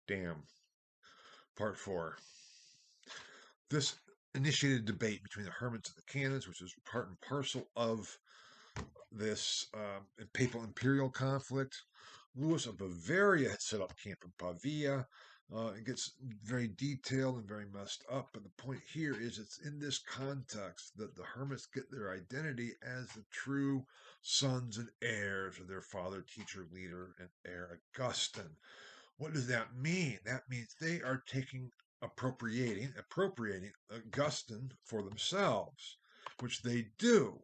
Damn. Part 4. This initiated a debate between the hermits and the canons, which is part and parcel of this papal imperial conflict. Louis of Bavaria had set up camp in Pavia. It gets very detailed and very messed up, but the point here is it's in this context that the hermits get their identity as the true sons and heirs of their father, teacher, leader, and heir Augustine. What does that mean? That means they are appropriating Augustine for themselves, which they do.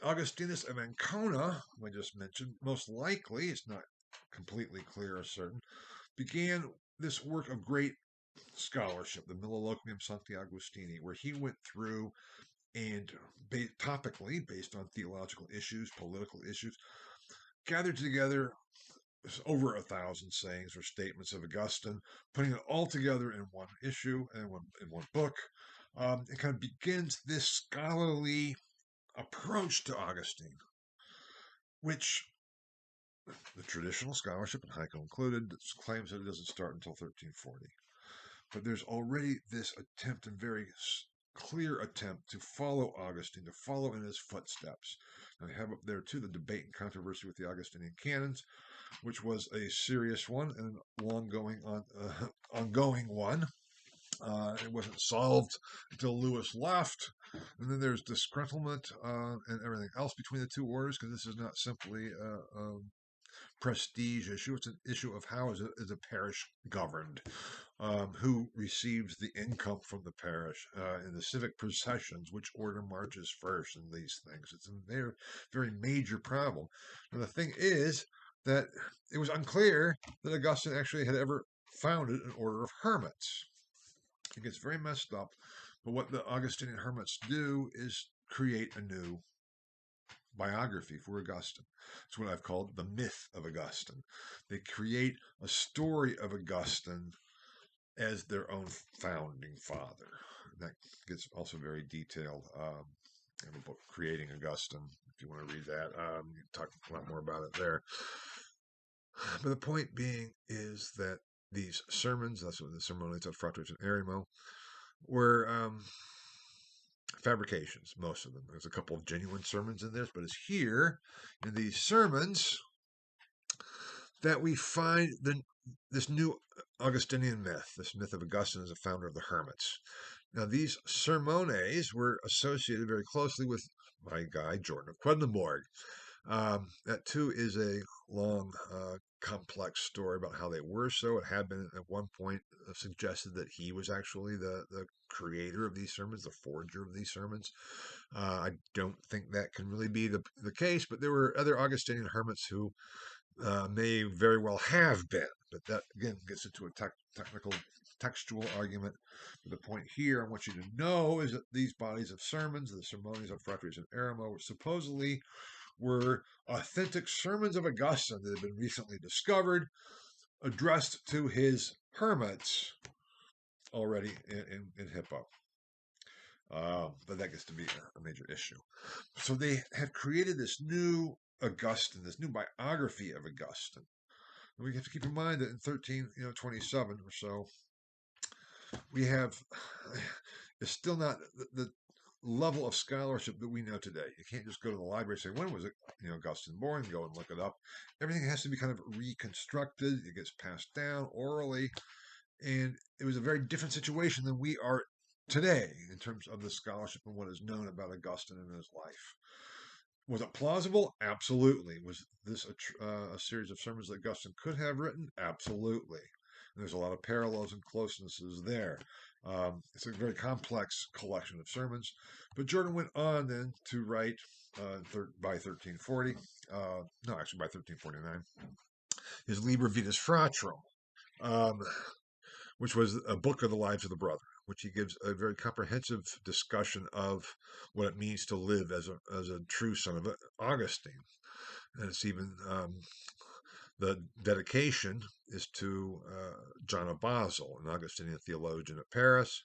Augustinus of Ancona, I just mentioned, most likely, it's not completely clear or certain, began this work of great scholarship, the Milliloquium Sancti Augustini, where he went through and topically, based on theological issues, political issues, gathered together over 1,000 sayings or statements of Augustine, putting it all together in one issue and in one book. It kind of begins this scholarly approach to Augustine, which the traditional scholarship, and Heiko included, claims that it doesn't start until 1340. But there's already this attempt, and very clear attempt, to follow Augustine, to follow in his footsteps. And I have up there too the debate and controversy with the Augustinian canons, which was a serious one and an ongoing one. It wasn't solved until Lewis left. And then there's disgruntlement and everything else between the two orders, because this is not simply a prestige issue. It's an issue of how is a parish governed, who receives the income from the parish, in the civic processions, which order marches first, and these things. It's a very, very major problem. And the thing is that it was unclear that Augustine actually had ever founded an order of hermits. It gets very messed up, but what the Augustinian hermits do is create a new biography for Augustine. It's what I've called the myth of Augustine. They create a story of Augustine as their own founding father. That gets also very detailed. I have a book, Creating Augustine, if you want to read that. You can talk a lot more about it there. But the point being is that these sermons, that's what the Sermones ad Fratres and Eremo, were fabrications, most of them. There's a couple of genuine sermons in there, but it's here in these sermons that we find this new Augustinian myth, this myth of Augustine as a founder of the hermits. Now, these sermones were associated very closely with my guy, Jordan of Quedlinburg. That too is a long, complex story about how they were so. It had been at one point suggested that he was actually the creator of these sermons, the forger of these sermons. I don't think that can really be the case, but there were other Augustinian hermits who may very well have been. But that, again, gets into a technical, textual argument. But the point here I want you to know is that these bodies of sermons, the Sermones of Fratres and Eremo, supposedly were authentic sermons of Augustine that had been recently discovered, addressed to his hermits already in Hippo. But that gets to be a major issue. So they had created this new Augustine, this new biography of Augustine. And we have to keep in mind that in 1327 or so, we have, it's still not the level of scholarship that we know today. You can't just go to the library and say, when was it, Augustine born? Go and look it up. Everything has to be kind of reconstructed. It gets passed down orally. And it was a very different situation than we are today in terms of the scholarship and what is known about Augustine and his life. Was it plausible? Absolutely. Was this a series of sermons that Augustine could have written? Absolutely. And there's a lot of parallels and closenesses there. It's a very complex collection of sermons. But Jordan went on then to write by 1340, no, actually by 1349, his Liber Vitas Fratrum, which was a book of the lives of the brother, which he gives a very comprehensive discussion of what it means to live as a true son of Augustine. And it's even the dedication is to John of Basel, an Augustinian theologian at Paris.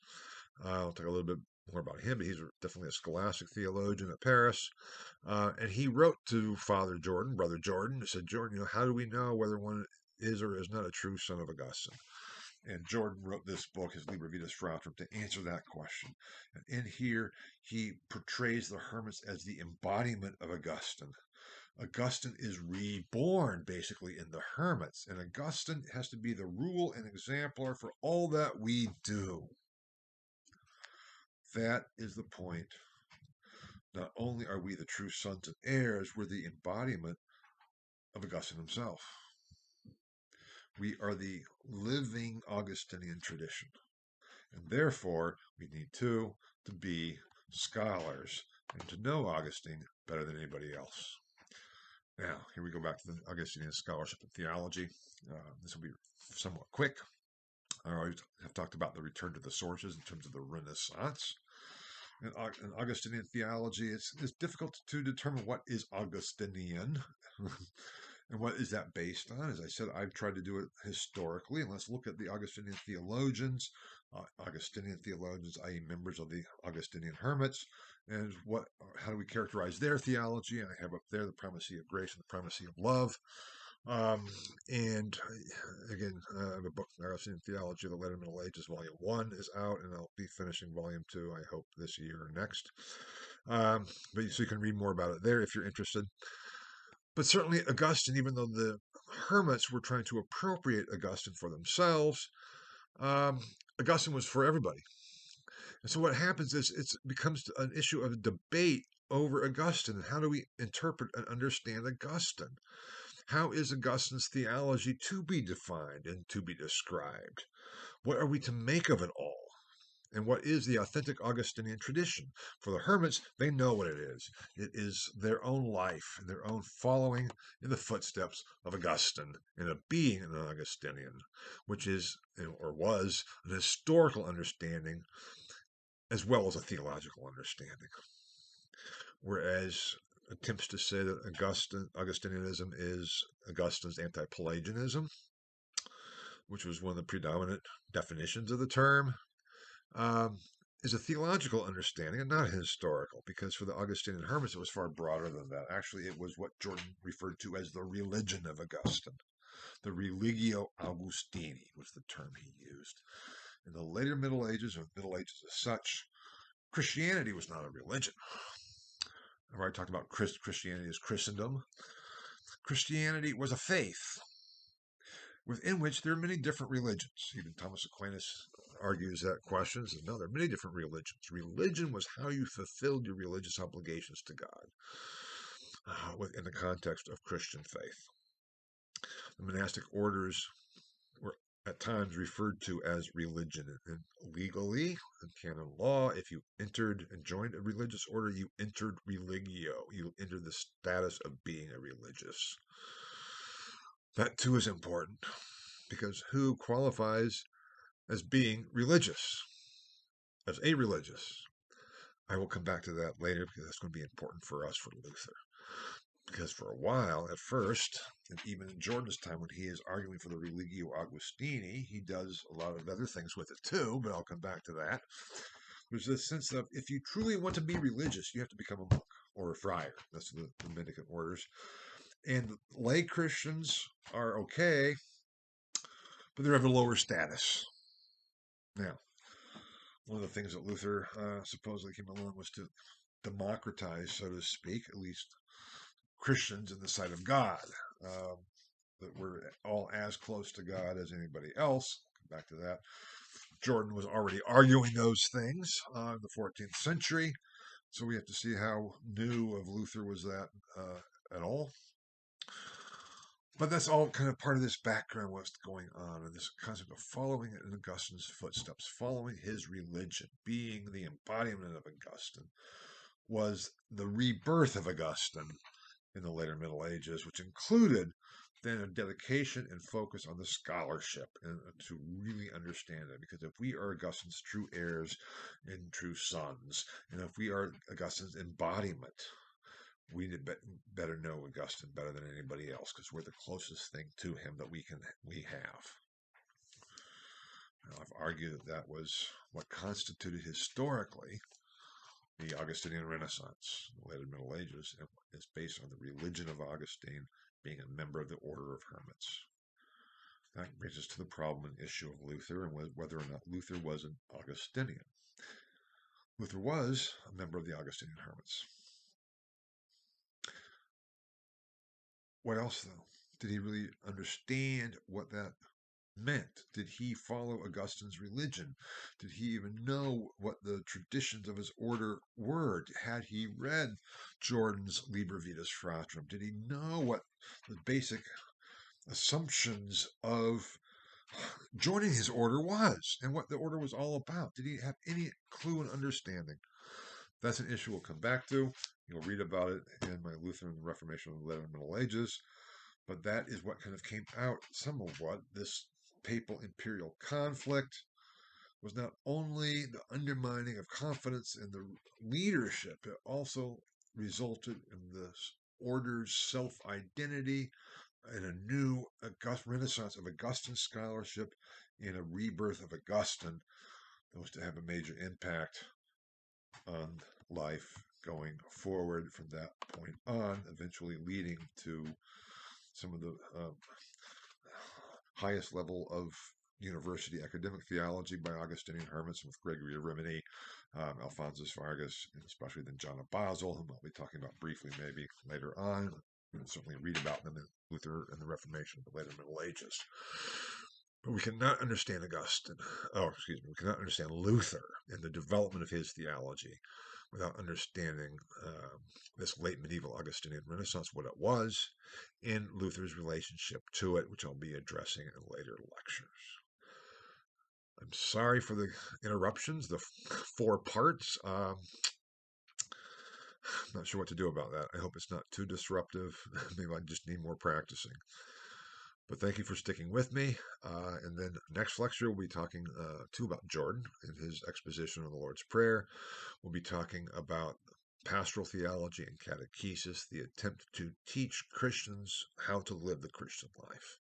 I'll talk a little bit more about him, but he's definitely a scholastic theologian at Paris. And he wrote to Father Jordan, Brother Jordan, and said, Jordan, how do we know whether one is or is not a true son of Augustine? And Jordan wrote this book, his Liber Vitae Frautrum, to answer that question. And in here, he portrays the hermits as the embodiment of Augustine. Augustine is reborn basically in the hermits, and Augustine has to be the rule and exemplar for all that we do. That is the point. Not only are we the true sons and heirs, we're the embodiment of Augustine himself. We are the living Augustinian tradition, and therefore we need to be scholars and to know Augustine better than anybody else. Now, here we go back to the Augustinian scholarship and theology. This will be somewhat quick. I already have talked about the return to the sources in terms of the Renaissance. In Augustinian theology, it's difficult to determine what is Augustinian and what is that based on. As I said, I've tried to do it historically, and let's look at the Augustinian theologians, i.e., members of the Augustinian hermits, and how do we characterize their theology. And I have up there the primacy of grace and the primacy of love. And again, I have a book, Augustinian Theology of the Later Middle Ages, Volume 1 is out, and I'll be finishing Volume 2, I hope, this year or next. But so you can read more about it there if you're interested. But certainly Augustine, even though the hermits were trying to appropriate Augustine for themselves, Augustine was for everybody. And so what happens is it becomes an issue of debate over Augustine and how do we interpret and understand Augustine. How is Augustine's theology to be defined and to be described? What are we to make of it all? And what is the authentic Augustinian tradition? For the hermits, they know what it is. It is their own life and their own following in the footsteps of Augustine and of being an Augustinian, which is, or was, an historical understanding as well as a theological understanding. Whereas attempts to say that Augustinianism is Augustine's anti-Pelagianism, which was one of the predominant definitions of the term, is a theological understanding and not a historical, because for the Augustinian hermits, it was far broader than that. Actually, it was what Jordan referred to as the religion of Augustine. The Religio Augustini was the term he used. In the later Middle Ages, or Middle Ages as such, Christianity was not a religion. I've already talked about Christianity as Christendom. Christianity was a faith within which there are many different religions. Even Thomas Aquinas argues that question. Says, no, there are many different religions. Religion was how you fulfilled your religious obligations to God in the context of Christian faith. The monastic orders were at times referred to as religion. And legally, in canon law, if you entered and joined a religious order, you entered religio. You entered the status of being a religious. That too is important, because who qualifies as being religious, as a religious? I will come back to that later, because that's going to be important for us, for Luther. Because for a while, at first, and even in Jordan's time when he is arguing for the Religio Augustini, he does a lot of other things with it too, but I'll come back to that. There's this sense of if you truly want to be religious, you have to become a monk or a friar. That's the mendicant orders. And lay Christians are okay, but they're of a lower status. Now, one of the things that Luther supposedly came along was to democratize, so to speak, at least Christians in the sight of God, that we're all as close to God as anybody else. Come back to that. Jordan was already arguing those things in the 14th century, so we have to see how new of Luther was that at all. But that's all kind of part of this background, what's going on, and this concept of following in Augustine's footsteps, following his religion, being the embodiment of Augustine, was the rebirth of Augustine in the later Middle Ages, which included then a dedication and focus on the scholarship and to really understand it. Because if we are Augustine's true heirs and true sons, and if we are Augustine's embodiment, we better know Augustine better than anybody else, because we're the closest thing to him that we have. Now, I've argued that was what constituted historically the Augustinian Renaissance, the later Middle Ages, and is based on the religion of Augustine being a member of the Order of Hermits. That brings us to the problem and issue of Luther and whether or not Luther was an Augustinian. Luther was a member of the Augustinian hermits. What else, though? Did he really understand what that meant? Did he follow Augustine's religion? Did he even know what the traditions of his order were? Had he read Jordan's Liber Vitas Fratrum? Did he know what the basic assumptions of joining his order was and what the order was all about? Did he have any clue and understanding? That's an issue we'll come back to. You'll read about it in my Lutheran Reformation of the Later Middle Ages. But that is what kind of came out. Some of what this papal imperial conflict was not only the undermining of confidence in the leadership, it also resulted in the order's self-identity and a new renaissance of Augustine scholarship and a rebirth of Augustine that was to have a major impact on life going forward from that point on, eventually leading to some of the highest level of university academic theology by Augustinian hermits with Gregory of Rimini, Alphonsus Vargas, and especially then John of Basel, whom I'll be talking about briefly maybe later on. You can certainly read about them in Luther and the Reformation of the later Middle Ages. But we cannot understand we cannot understand Luther and the development of his theology without understanding this late medieval Augustinian Renaissance, what it was, and Luther's relationship to it, which I'll be addressing in later lectures. I'm sorry for the interruptions, the 4 parts. I'm not sure what to do about that. I hope it's not too disruptive. Maybe I just need more practicing. But thank you for sticking with me. And then next lecture, we'll be talking too about Jordan and his exposition of the Lord's Prayer. We'll be talking about pastoral theology and catechesis, the attempt to teach Christians how to live the Christian life.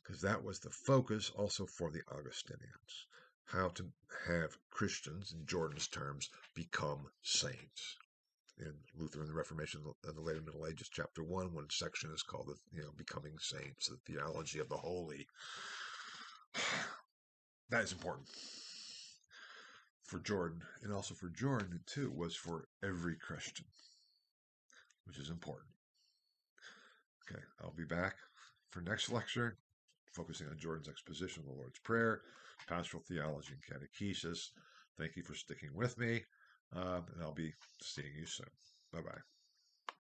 Because that was the focus also for the Augustinians, how to have Christians, in Jordan's terms, become saints. In Luther and the Reformation of the later Middle Ages, chapter 1, one section is called Becoming Saints, the theology of the holy. That is important for Jordan, and also for Jordan too, was for every Christian, which is important. Okay, I'll be back for next lecture, focusing on Jordan's exposition of the Lord's Prayer, pastoral theology, and catechesis. Thank you for sticking with me, and I'll be seeing you soon. Bye-bye.